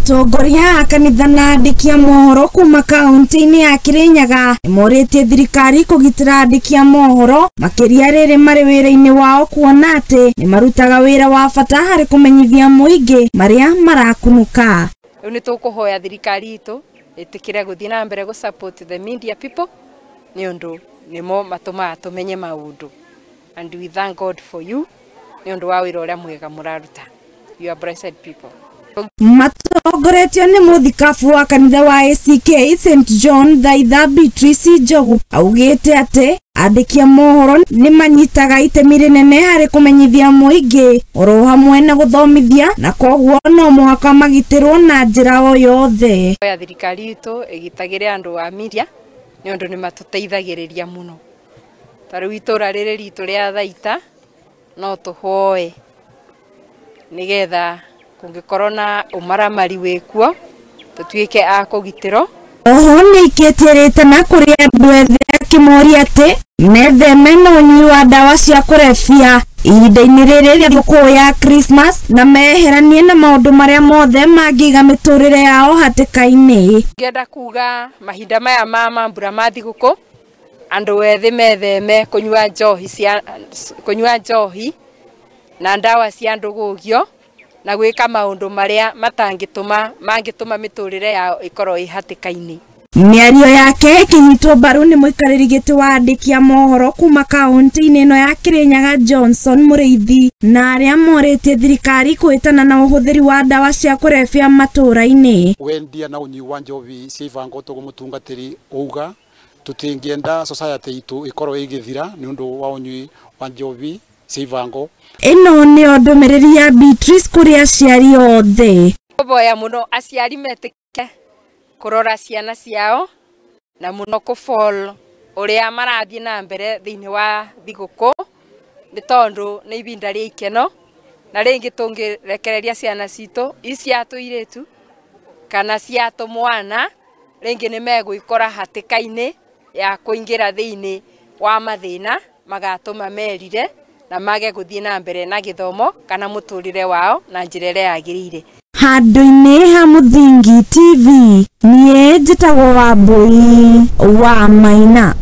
Atongoria a kanitha na andiki a mohoro kuma kaunti-ini ya Kirinyaga nimoritie thirikari kugitira andiki a mohoro makiria riri mari wira-ini wao kuona ati ni marutaga wira wa bata hari kumenyithia muingi maria marakunuka. Riu ni tukuhoya thirikari itu itikire guthii na mbere gu support the media people ni undu nimo matuma tumenye maundu, and we thank God for you ni undu wa wira uria mwega muraruta. You are blessed people. Matongoretio ni muthikabu wa kanitha wa ACK St John Thaitha Beatrice Njogu augite ati andiki a mohoro ni manyitaga itemi rinene hari kumenyithia muingi oro hamwe na guthomithia, na koguo no muhaka magitirwo na njira o yothe. Ya thirikari itu igitagire andu a media ni undu ni matuteithagiriria muno. Tariu itura riri ritu ria Thaita no tuhoe nigetha kungikorwo na umaramari wikuo tutuike a kugitiro. Oho ni ikietirite na kuri andu ethe akimoria ati metheme na unyui wa dawa cia kurebia ihinda-ini riri ria thikũ ya Christmas na meheranie na maundu maria mothe mangiga miturire yao hatĩka-ini. Ngenda kuga mahinda maya ma mambura ma thigũkũ andu ethi metheme kunyua njohi na ndawa cia ndugugio na gwika maundu maria mangituma miturire yao ikorwo ihatĩka-ini. Miario yake ikinyitwo mbaru ni muikariri giti wa andiki a mohoro kuma kaunti-ini ino ya Kirinyaga Johnson Muriithi, na aria moritie thirikari kuitana na uhuthiri wa dawa cia kurebia matura-ini. Wendia na unyui wa njovi cia ibango tugumutungatiri uga tutingienda society itu ikorwo igithira ni undu wa unyui wa njovi cia ibango. Ino ni ndumiriri ya Beatrice kuri aciari othe. Boya muno aciari metike kurora ciana ciao na muno kufol uria marathie na mbere thiini wa thigũkũ ni tondu ni ibinda ria ikeno, na ringi tungirekereria ciana citu iciatu iritu kana ciatu mwana ringi ni megwikora hatĩka-ini ya kuingira thiini wa mathina magatuma merire na mage guthie na mbere na githomo kana muturire wao na njira iria yagirire. Handũ-inĩ ha Muthingi TV nie njĩtagwo Wambui wa Maina.